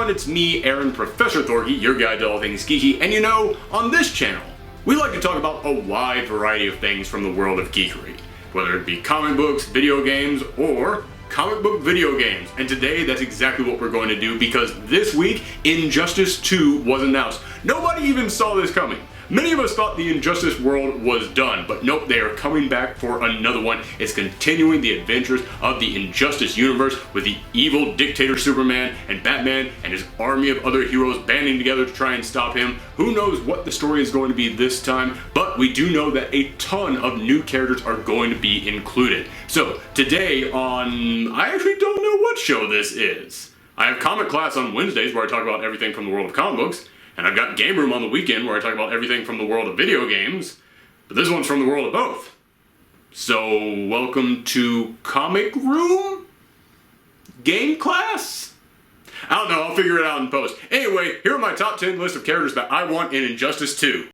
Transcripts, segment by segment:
everyone, it's me, Aaron, Professor Thorgy, your guide to all things geeky, and you know, on this channel, we like to talk about a wide variety of things from the world of geekery, whether it be comic books, video games, or comic book video games. And today, that's exactly what we're going to do, because this week, Injustice 2 was announced. Nobody even saw this coming. Many of us thought the Injustice world was done, but nope, they are coming back for another one. It's continuing the adventures of the Injustice universe with the evil dictator Superman and Batman and his army of other heroes banding together to try and stop him. Who knows what the story is going to be this time, but we do know that a ton of new characters are going to be included. So today on, I actually don't know what show this is. I have comic class on Wednesdays where I talk about everything from the world of comic books. And I've got Game Room on the weekend where I talk about everything from the world of video games, but this one's from the world of both. So, welcome to Comic Room? Game class? I don't know, I'll figure it out in post. Anyway, here are my top 10 list of characters that I want in Injustice 2.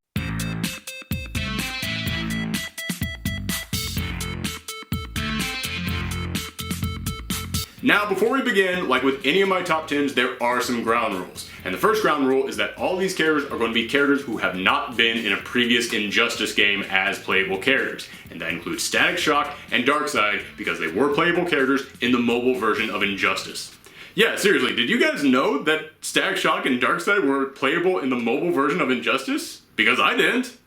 Now, before we begin, like with any of my top 10s, there are some ground rules. And the first ground rule is that all these characters are going to be characters who have not been in a previous Injustice game as playable characters. And that includes Static Shock and Darkseid, because they were playable characters in the mobile version of Injustice. Yeah, seriously, did you guys know that Static Shock and Darkseid were playable in the mobile version of Injustice? Because I didn't.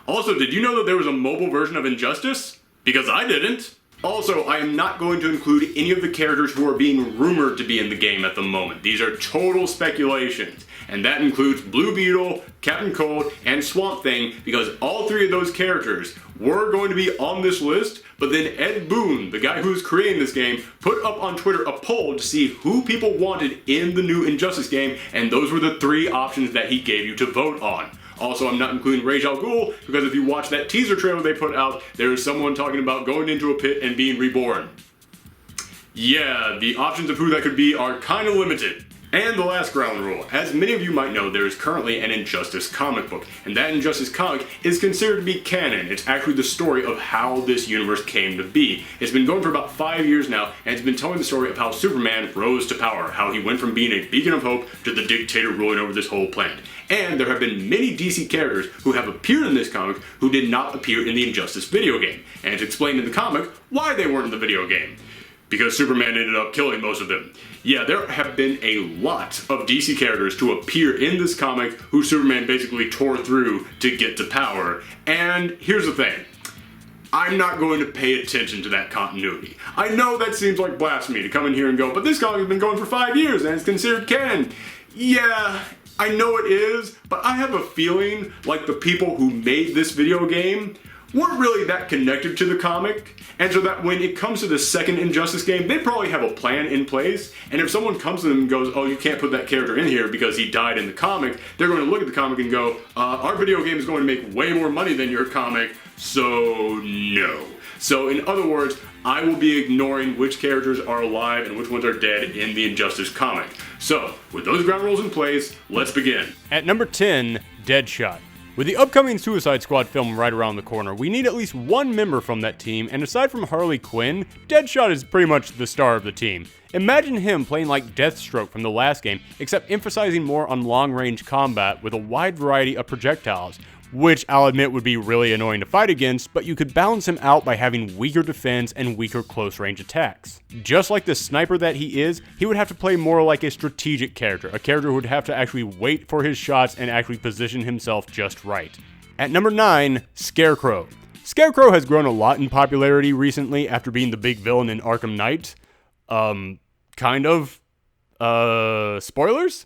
Also, did you know that there was a mobile version of Injustice? Because I didn't. Also, I am not going to include any of the characters who are being rumored to be in the game at the moment. These are total speculations. And that includes Blue Beetle, Captain Cold, and Swamp Thing, because all three of those characters were going to be on this list, but then Ed Boon, the guy who's creating this game, put up on Twitter a poll to see who people wanted in the new Injustice game, and those were the three options that he gave you to vote on. Also, I'm not including Ra's al Ghul, because if you watch that teaser trailer they put out, there is someone talking about going into a pit and being reborn. Yeah, the options of who that could be are kind of limited. And the last ground rule. As many of you might know, there is currently an Injustice comic book, and that Injustice comic is considered to be canon. It's actually the story of how this universe came to be. It's been going for about 5 years now, and it's been telling the story of how Superman rose to power, how he went from being a beacon of hope to the dictator ruling over this whole planet. And there have been many DC characters who have appeared in this comic who did not appear in the Injustice video game. And it's explained in the comic why they weren't in the video game. Because Superman ended up killing most of them. Yeah, there have been a lot of DC characters to appear in this comic who Superman basically tore through to get to power. And here's the thing. I'm not going to pay attention to that continuity. I know that seems like blasphemy to come in here and go, but this comic has been going for 5 years and it's considered canon. Yeah, I know it is, but I have a feeling like the people who made this video game weren't really that connected to the comic, and so that when it comes to the second Injustice game, they probably have a plan in place, and if someone comes to them and goes, oh, you can't put that character in here because he died in the comic, they're going to look at the comic and go, our video game is going to make way more money than your comic, so no. So in other words, I will be ignoring which characters are alive and which ones are dead in the Injustice comic. So, with those ground rules in place, let's begin. At number 10, Deadshot. With the upcoming Suicide Squad film right around the corner, we need at least one member from that team, and aside from Harley Quinn, Deadshot is pretty much the star of the team. Imagine him playing like Deathstroke from the last game, except emphasizing more on long-range combat with a wide variety of projectiles, which I'll admit would be really annoying to fight against, but you could balance him out by having weaker defense and weaker close-range attacks. Just like the sniper that he is, he would have to play more like a strategic character, a character who would have to actually wait for his shots and actually position himself just right. At number 9, Scarecrow. Scarecrow has grown a lot in popularity recently after being the big villain in Arkham Knight. Spoilers?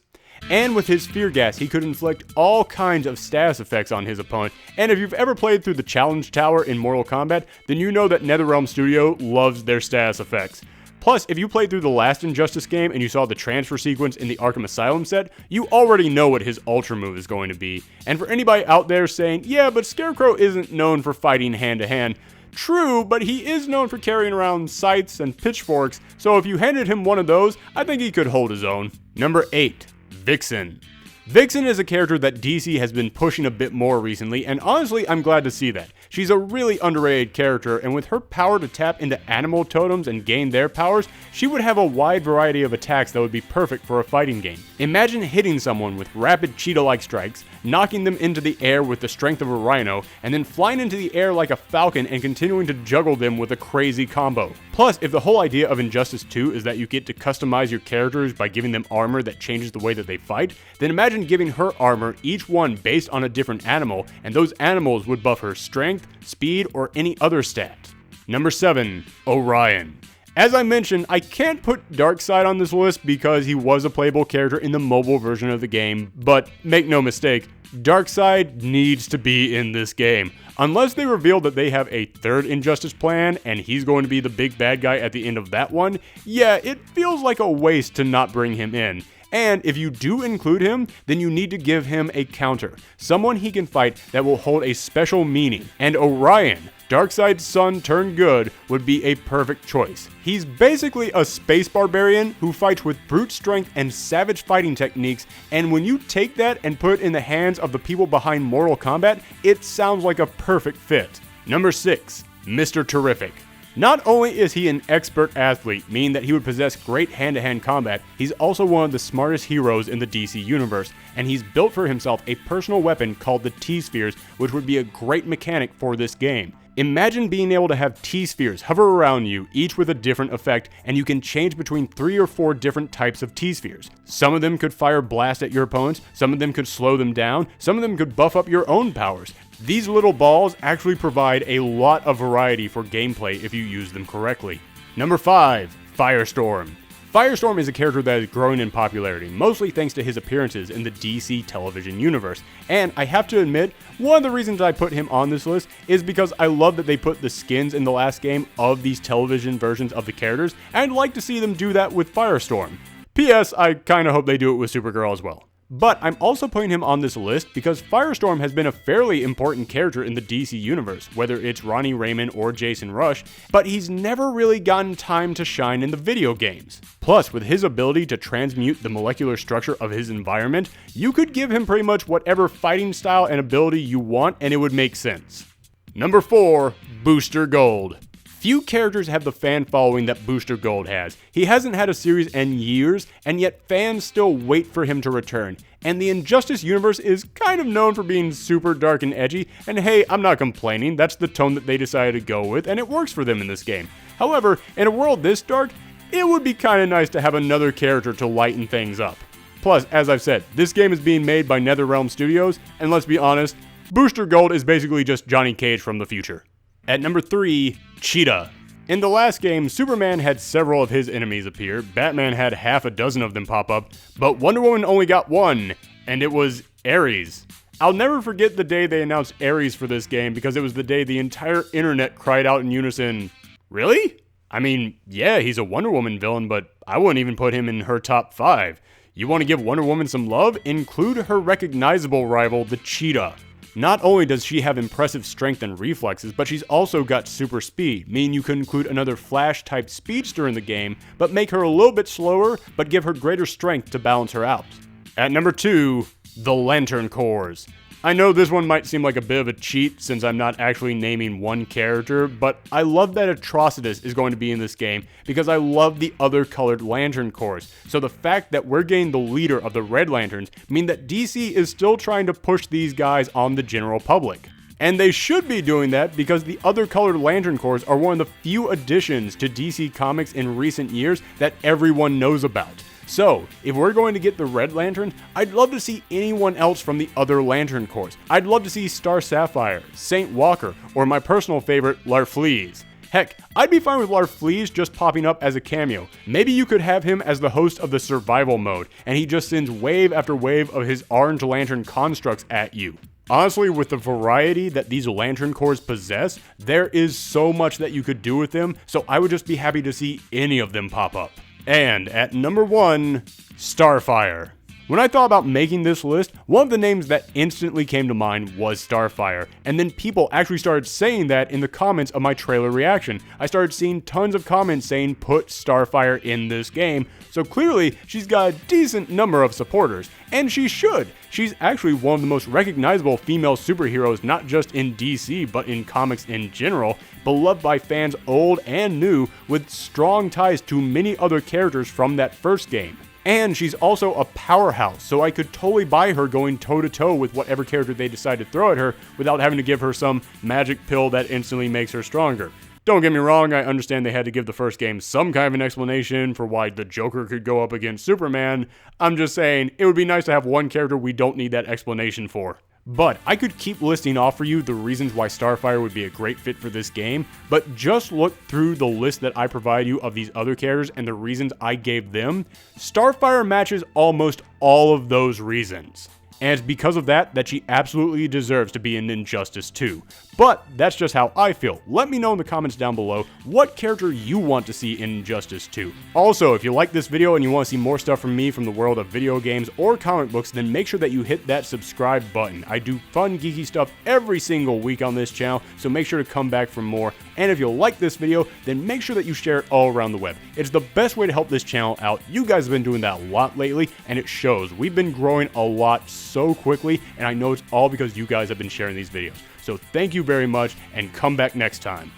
And with his fear gas, he could inflict all kinds of status effects on his opponent. And if you've ever played through the Challenge Tower in Mortal Kombat, then you know that NetherRealm Studio loves their status effects. Plus, if you played through the last Injustice game and you saw the transfer sequence in the Arkham Asylum set, you already know what his Ultra move is going to be. And for anybody out there saying, yeah, but Scarecrow isn't known for fighting hand-to-hand, true, but he is known for carrying around scythes and pitchforks, so if you handed him one of those, I think he could hold his own. Number 8. Vixen. Vixen is a character that DC has been pushing a bit more recently, and honestly, I'm glad to see that. She's a really underrated character, and with her power to tap into animal totems and gain their powers, she would have a wide variety of attacks that would be perfect for a fighting game. Imagine hitting someone with rapid cheetah-like strikes, knocking them into the air with the strength of a rhino, and then flying into the air like a falcon and continuing to juggle them with a crazy combo. Plus, if the whole idea of Injustice 2 is that you get to customize your characters by giving them armor that changes the way that they fight, then imagine giving her armor, each one based on a different animal, and those animals would buff her strength, speed, or any other stat. Number 7. Orion. As I mentioned, I can't put Darkseid on this list because he was a playable character in the mobile version of the game, but make no mistake, Darkseid needs to be in this game. Unless they reveal that they have a third Injustice plan and he's going to be the big bad guy at the end of that one, yeah, it feels like a waste to not bring him in. And if you do include him, then you need to give him a counter, someone he can fight that will hold a special meaning. And Orion, Darkseid's son turned good, would be a perfect choice. He's basically a space barbarian who fights with brute strength and savage fighting techniques, and when you take that and put it in the hands of the people behind Mortal Kombat, it sounds like a perfect fit. Number 6. Mr. Terrific. Not only is he an expert athlete, meaning that he would possess great hand-to-hand combat, he's also one of the smartest heroes in the DC universe, and he's built for himself a personal weapon called the T-Spheres, which would be a great mechanic for this game. Imagine being able to have T-Spheres hover around you, each with a different effect, and you can change between 3 or 4 different types of T-Spheres. Some of them could fire blast at your opponents, some of them could slow them down, some of them could buff up your own powers. These little balls actually provide a lot of variety for gameplay if you use them correctly. Number 5. Firestorm. Firestorm is a character that is growing in popularity, mostly thanks to his appearances in the DC television universe. And I have to admit, one of the reasons I put him on this list is because I love that they put the skins in the last game of these television versions of the characters, and I'd like to see them do that with Firestorm. P.S. I kinda hope they do it with Supergirl as well. But I'm also putting him on this list because Firestorm has been a fairly important character in the DC universe, whether it's Ronnie Raymond or Jason Rush, but he's never really gotten time to shine in the video games. Plus, with his ability to transmute the molecular structure of his environment, you could give him pretty much whatever fighting style and ability you want and it would make sense. Number 4. Booster Gold. Few characters have the fan following that Booster Gold has. He hasn't had a series in years, and yet fans still wait for him to return. And the Injustice universe is kind of known for being super dark and edgy, and hey, I'm not complaining, that's the tone that they decided to go with, and it works for them in this game. However, in a world this dark, it would be kinda nice to have another character to lighten things up. Plus, as I've said, this game is being made by NetherRealm Studios, and let's be honest, Booster Gold is basically just Johnny Cage from the future. At number 3, Cheetah. In the last game, Superman had several of his enemies appear, Batman had half a dozen of them pop up, but Wonder Woman only got one, and it was Ares. I'll never forget the day they announced Ares for this game because it was the day the entire internet cried out in unison, "Really? I mean, yeah, he's a Wonder Woman villain, but I wouldn't even put him in her top 5. You want to give Wonder Woman some love? Include her recognizable rival, the Cheetah. Not only does she have impressive strength and reflexes, but she's also got super speed, meaning you could include another Flash-type speedster in the game, but make her a little bit slower, but give her greater strength to balance her out. At number 2, the Lantern Corps. I know this one might seem like a bit of a cheat since I'm not actually naming one character, but I love that Atrocitus is going to be in this game because I love the other colored Lantern Corps. So the fact that we're getting the leader of the Red Lanterns mean that DC is still trying to push these guys on the general public. And they should be doing that because the other colored Lantern Corps are one of the few additions to DC Comics in recent years that everyone knows about. So, if we're going to get the Red Lantern, I'd love to see anyone else from the other Lantern Corps. I'd love to see Star Sapphire, Saint Walker, or my personal favorite, Larfleeze. Heck, I'd be fine with Larfleeze just popping up as a cameo. Maybe you could have him as the host of the survival mode, and he just sends wave after wave of his Orange Lantern constructs at you. Honestly, with the variety that these Lantern Corps possess, there is so much that you could do with them, so I would just be happy to see any of them pop up. And at number 1, Starfire. When I thought about making this list, one of the names that instantly came to mind was Starfire, and then people actually started saying that in the comments of my trailer reaction. I started seeing tons of comments saying put Starfire in this game, so clearly she's got a decent number of supporters, and she should. She's actually one of the most recognizable female superheroes not just in DC but in comics in general, beloved by fans old and new with strong ties to many other characters from that first game. And she's also a powerhouse, so I could totally buy her going toe-to-toe with whatever character they decide to throw at her without having to give her some magic pill that instantly makes her stronger. Don't get me wrong, I understand they had to give the first game some kind of an explanation for why the Joker could go up against Superman. I'm just saying, it would be nice to have one character we don't need that explanation for. But I could keep listing off for you the reasons why Starfire would be a great fit for this game, but just look through the list that I provide you of these other characters and the reasons I gave them. Starfire matches almost all of those reasons. And it's because of that she absolutely deserves to be in Injustice 2. But that's just how I feel. Let me know in the comments down below what character you want to see in Injustice 2. Also, if you like this video and you want to see more stuff from me from the world of video games or comic books, then make sure that you hit that subscribe button. I do fun, geeky stuff every single week on this channel, so make sure to come back for more. And if you like this video, then make sure that you share it all around the web. It's the best way to help this channel out. You guys have been doing that a lot lately, and it shows. We've been growing a lot so quickly, and I know it's all because you guys have been sharing these videos. So thank you very much, and come back next time.